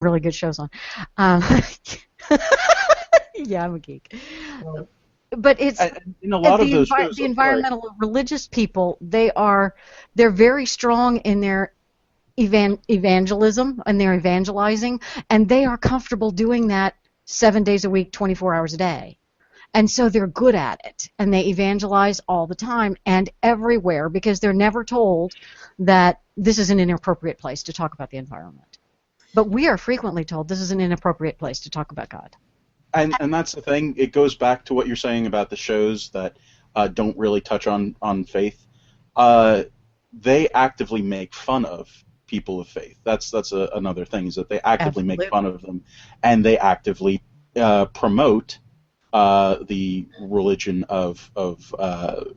really good shows on. Um, yeah, I'm a geek. Well, But it's in a lot of the those shows, the I'm sorry. environmental religious people. They're very strong in their evangelism and their evangelizing, and they are comfortable doing that 7 days a week, 24 hours a day. And so they're good at it, and they evangelize all the time and everywhere because they're never told that this is an inappropriate place to talk about the environment. But we are frequently told this is an inappropriate place to talk about God. And that's the thing. It goes back to what you're saying about the shows that don't really touch on faith. They actively make fun of people of faith. That's another thing, is that they actively Absolutely. make fun of them, and they actively promote the religion of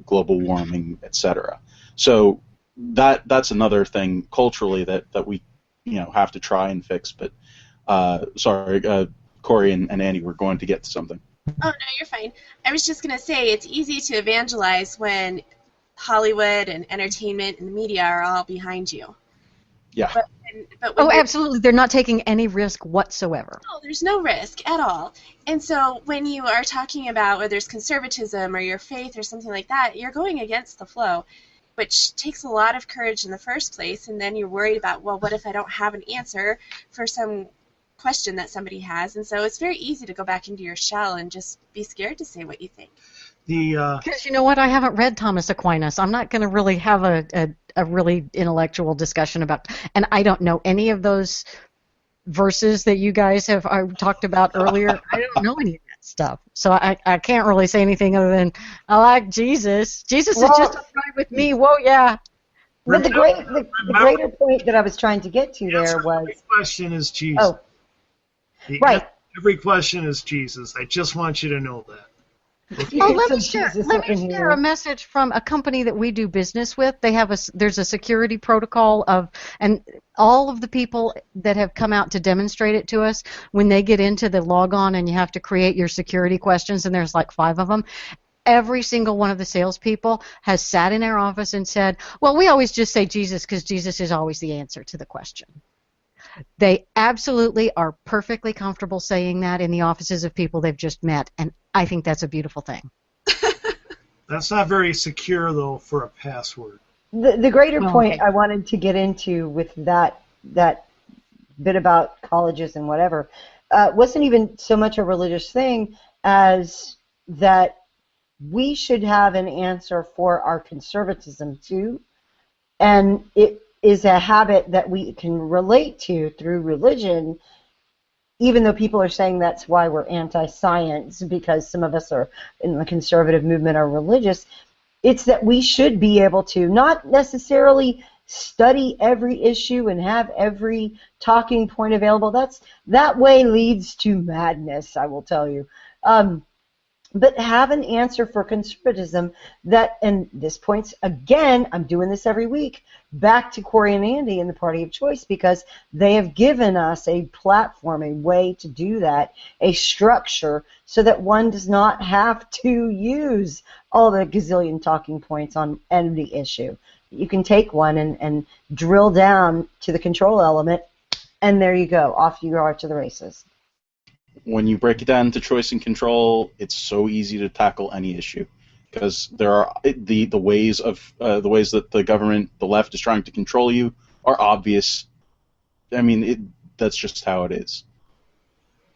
global warming, etc. So that's another thing culturally that we have to try and fix. But sorry, Corey and Annie were going to get to something. Oh, no, you're fine. I was just going to say it's easy to evangelize when Hollywood and entertainment and the media are all behind you. Yeah. But when Absolutely. They're not taking any risk whatsoever. No, there's no risk at all. And so when you are talking about whether it's conservatism or your faith or something like that, you're going against the flow, which takes a lot of courage in the first place, and then you're worried about, well, what if I don't have an answer for some question that somebody has? And so it's very easy to go back into your shell and just be scared to say what you think. Because you know what? I haven't read Thomas Aquinas. I'm not going to really have a really intellectual discussion about, and I don't know any of those verses that you guys have talked about earlier. I don't know any of that stuff. So I can't really say anything other than I like Jesus. Jesus is just right with me. Whoa, yeah. But the greater point that I was trying to get to there was... Every question is Jesus. Oh, right. Every question is Jesus. I just want you to know that. Let me share a message from a company that we do business with. There's a security protocol and all of the people that have come out to demonstrate it to us, when they get into the logon and you have to create your security questions, and there's like 5 of them, every single one of the salespeople has sat in our office and said, well, we always just say Jesus because Jesus is always the answer to the question. They absolutely are perfectly comfortable saying that in the offices of people they've just met, and I think that's a beautiful thing. That's not very secure, though, for a password. The greater point I wanted to get into with that bit about colleges and whatever wasn't even so much a religious thing as that we should have an answer for our conservatism, too, and it is a habit that we can relate to through religion, even though people are saying that's why we're anti-science, because some of us are in the conservative movement are religious. It's that we should be able to not necessarily study every issue and have every talking point available. That way leads to madness, I will tell you. But have an answer for conservatism that, and this points, again, I'm doing this every week, back to Corey and Andy in the Party of Choice, because they have given us a platform, a way to do that, a structure, so that one does not have to use all the gazillion talking points on any issue. You can take one and drill down to the control element, and there you go. Off you are to the races. When you break it down to choice and control, it's so easy to tackle any issue, because there are the ways that the government, the left, is trying to control you are obvious. I mean, that's just how it is.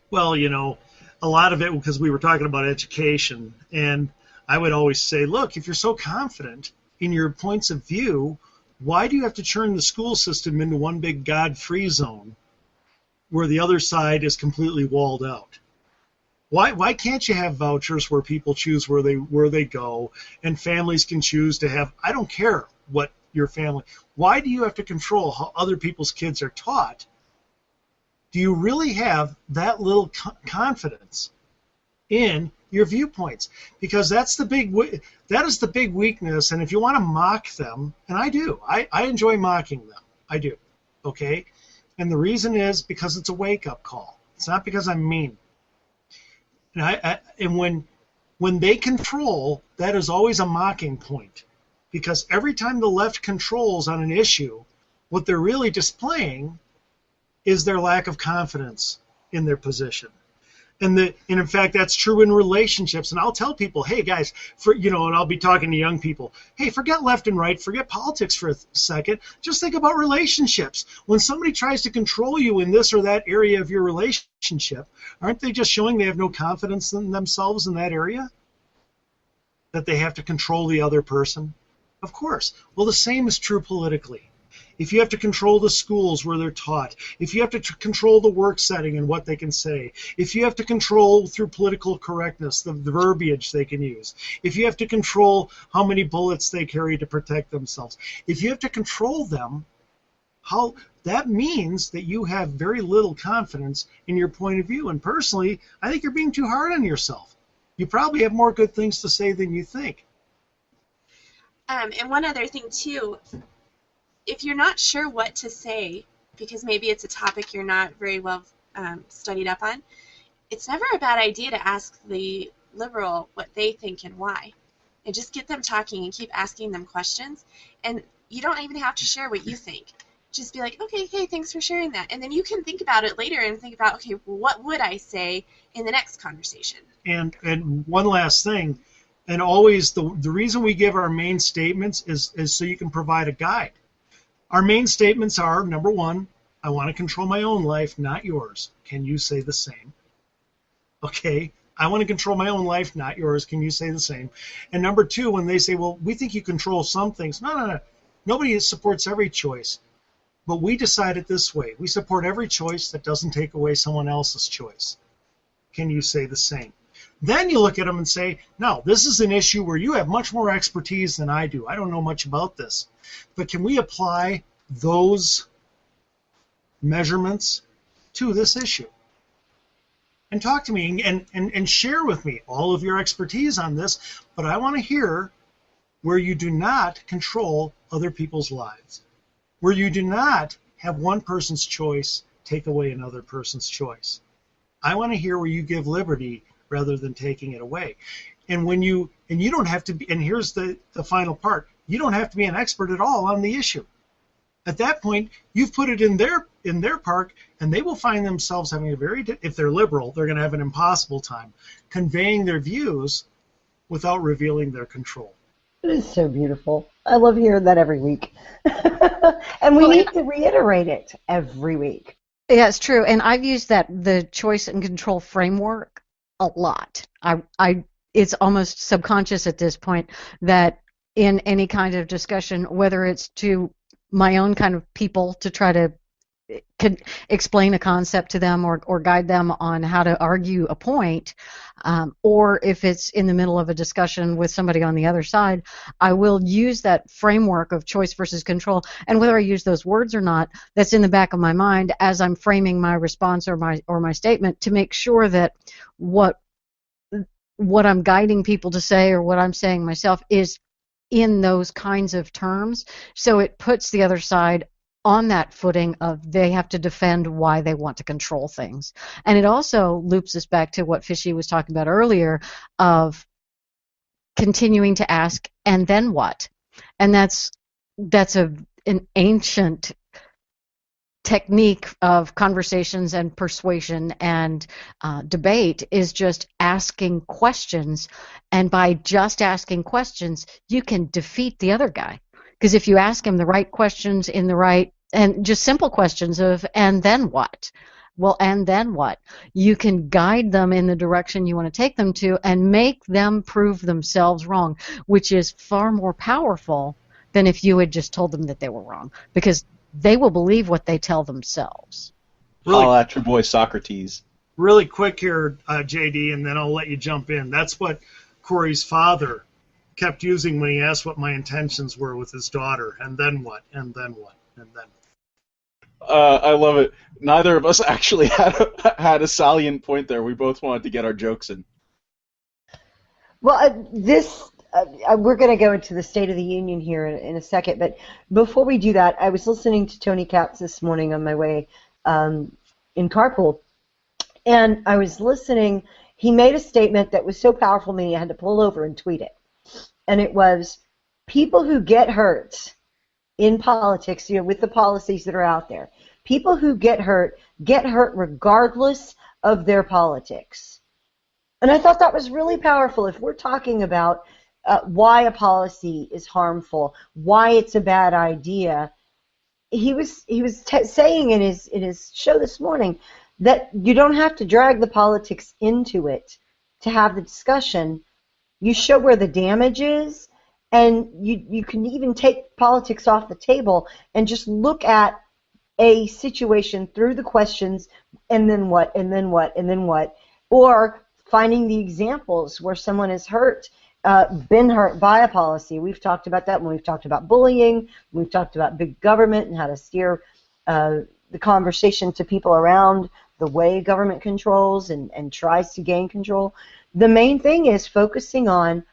Well, a lot of it, because we were talking about education, and I would always say, look, if you're so confident in your points of view, why do you have to turn the school system into one big God-free zone where the other side is completely walled out? Why can't you have vouchers where people choose where they go, and families can choose to have, I don't care what your family, why do you have to control how other people's kids are taught? Do you really have that little confidence in your viewpoints? Because that is the big weakness, and if you want to mock them, and I do, I enjoy mocking them, I do, okay? And the reason is because it's a wake-up call. It's not because I'm mean. And when they control, that is always a mocking point. Because every time the left controls on an issue, what they're really displaying is their lack of confidence in their position. And in fact, that's true in relationships. And I'll tell people, hey guys, and I'll be talking to young people, hey, forget left and right, forget politics for a second. Just think about relationships. When somebody tries to control you in this or that area of your relationship, aren't they just showing they have no confidence in themselves in that area? That they have to control the other person? Of course. Well, the same is true politically. If you have to control the schools where they're taught, if you have to control the work setting and what they can say, if you have to control through political correctness the verbiage they can use, if you have to control how many bullets they carry to protect themselves, if you have to control them, that means that you have very little confidence in your point of view. And personally, I think you're being too hard on yourself. You probably have more good things to say than you think. And one other thing, too, if you're not sure what to say, because maybe it's a topic you're not very well studied up on, it's never a bad idea to ask the liberal what they think and why. And just get them talking and keep asking them questions. And you don't even have to share what you think. Just be like, okay, hey, thanks for sharing that. And then you can think about it later and think about, okay, well, what would I say in the next conversation? And one last thing, and always the reason we give our main statements is so you can provide a guide. Our main statements are, number one, I want to control my own life, not yours. Can you say the same? Okay, I want to control my own life, not yours. Can you say the same? And number two, when they say, well, we think you control some things. No. Nobody supports every choice. But we decide it this way. We support every choice that doesn't take away someone else's choice. Can you say the same? Then you look at them and say, no, this is an issue where you have much more expertise than I do. I don't know much about this. But can we apply those measurements to this issue? And talk to me and share with me all of your expertise on this. But I want to hear where you do not control other people's lives, where you do not have one person's choice take away another person's choice. I want to hear where you give liberty rather than taking it away. And you don't have to be, and here's the final part, you don't have to be an expert at all on the issue. At that point, you've put it in their park, and they will find themselves having if they're liberal, they're going to have an impossible time conveying their views without revealing their control. It is so beautiful. I love hearing that every week. And we need to reiterate it every week. Yeah, it's true. And I've used the choice and control framework a lot. It's almost subconscious at this point that in any kind of discussion, whether it's to my own kind of people to try to explain a concept to them or guide them on how to argue a point, or if it's in the middle of a discussion with somebody on the other side, I will use that framework of choice versus control. And whether I use those words or not, that's in the back of my mind as I'm framing my response or my statement to make sure that what I'm guiding people to say or what I'm saying myself is in those kinds of terms. So it puts the other side on that footing of they have to defend why they want to control things. And it also loops us back to what Fishy was talking about earlier of continuing to ask, and then what? And that's an ancient technique of conversations and persuasion and debate is just asking questions. And by just asking questions, you can defeat the other guy. Because if you ask him the right questions in the right, and just simple questions of, and then what? Well, and then what? You can guide them in the direction you want to take them to and make them prove themselves wrong, which is far more powerful than if you had just told them that they were wrong, because they will believe what they tell themselves. Really, at your boy Socrates. Really quick here, JD, and then I'll let you jump in. That's what Corey's father kept using when he asked what my intentions were with his daughter. And then what? And then what? And then. I love it. Neither of us actually had a salient point there. We both wanted to get our jokes in. Well, we're going to go into the State of the Union here in a second, but before we do that, I was listening to Tony Katz this morning on my way in carpool, and I was listening. He made a statement that was so powerful to me I had to pull over and tweet it. And it was, people who get hurt in politics, with the policies that are out there, People who get hurt regardless of their politics. And I thought that was really powerful. If we're talking about why a policy is harmful, why it's a bad idea, he was saying in his show this morning that you don't have to drag the politics into it to have the discussion. You show where the damage is, and you can even take politics off the table and just look at a situation through the questions, and then what, and then what, and then what, or finding the examples where someone is hurt, been hurt by a policy. We've talked about that when we've talked about bullying, we've talked about big government and how to steer the conversation to people around the way government controls and tries to gain control. The main thing is focusing on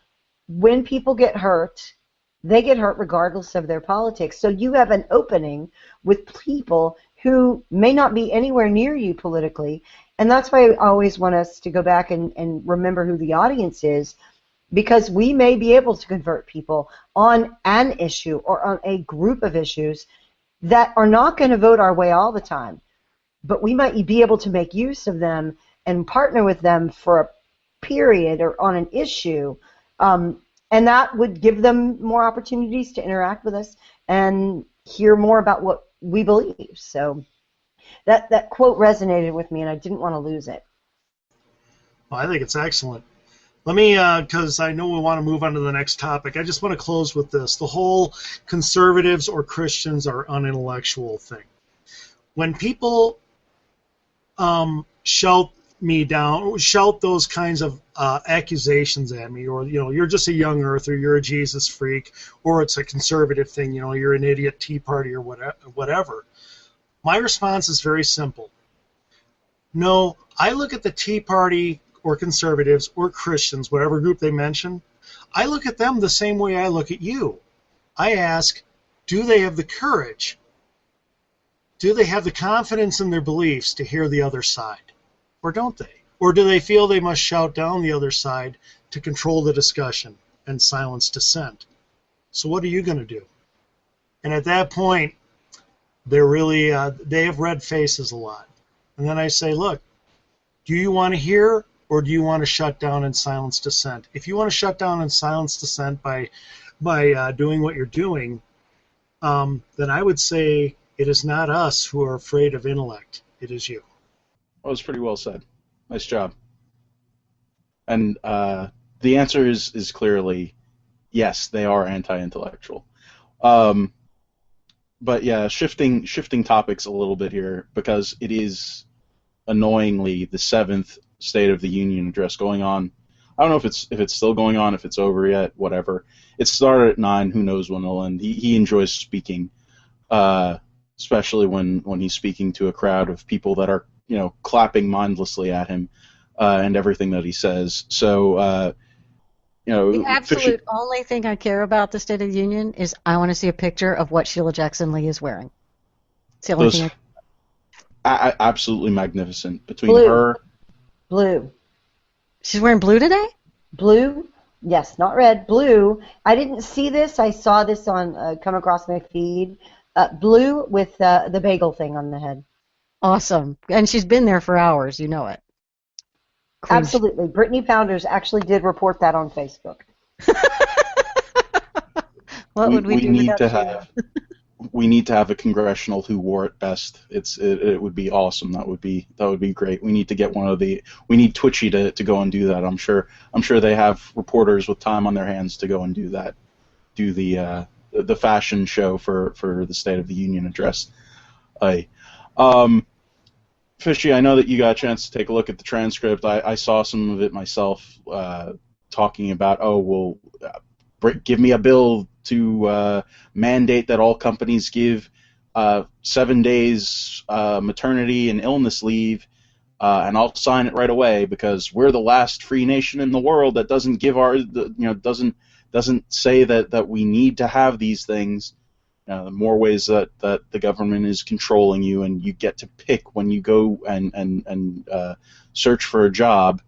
when people get hurt, they get hurt regardless of their politics. So you have an opening with people who may not be anywhere near you politically, and that's why I always want us to go back and remember who the audience is, because we may be able to convert people on an issue or on a group of issues that are not going to vote our way all the time, but we might be able to make use of them and partner with them for a period or on an issue, and that would give them more opportunities to interact with us and hear more about what we believe. So that quote resonated with me, and I didn't want to lose it. Well, I think it's excellent. Let me, because I know we want to move on to the next topic, I just want to close with this. The whole conservatives or Christians are unintellectual thing. When people shout me down, shout those kinds of accusations at me, or you're just a young earther, you're a Jesus freak, or it's a conservative thing, you're an idiot Tea Party or whatever. My response is very simple. No, I look at the Tea Party or conservatives or Christians, whatever group they mention, I look at them the same way I look at you. I ask, do they have the courage? Do they have the confidence in their beliefs to hear the other side? Or don't they? Or do they feel they must shout down the other side to control the discussion and silence dissent? So what are you going to do? And at that point, they're really, they have red faces a lot. And then I say, look, do you want to hear, or do you want to shut down and silence dissent? If you want to shut down and silence dissent by doing what you're doing, then I would say it is not us who are afraid of intellect. It is you. That was pretty well said. Nice job. And the answer is clearly yes, they are anti-intellectual. But yeah, shifting topics a little bit here, because it is annoyingly the 7th State of the Union address going on. I don't know if it's still going on, if it's over yet, whatever. It started at 9. Who knows when it'll end? He enjoys speaking, especially when he's speaking to a crowd of people that are clapping mindlessly at him and everything that he says. So the absolute only thing I care about the State of the Union is I want to see a picture of what Sheila Jackson Lee is wearing. It's the only thing. Absolutely magnificent. Between blue. her. Blue. She's wearing blue today? Blue. Yes, not red. Blue. I didn't see this. I saw this on come across my feed. Blue with the bagel thing on the head. Awesome. And she's been there for hours. You know it. Queen. Absolutely. Brittany Pounders actually did report that on Facebook. What would we do need without you? We need to have a congressional who wore it best. It would be awesome. That would be great. We need to get we need Twitchy to go and do that. I'm sure they have reporters with time on their hands to go and do that. Do the fashion show for the State of the Union address. Fishy, I know that you got a chance to take a look at the transcript. I saw some of it myself, talking about, give me a bill to mandate that all companies give 7 days maternity and illness leave, and I'll sign it right away because we're the last free nation in the world that doesn't give doesn't say that we need to have these things. The more ways that the government is controlling you, and you get to pick when you go and search for a job,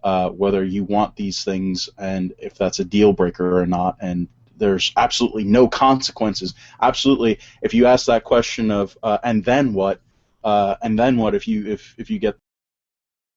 whether you want these things and if that's a deal breaker or not. And there's absolutely no consequences. Absolutely, if you ask that question of and then what if you get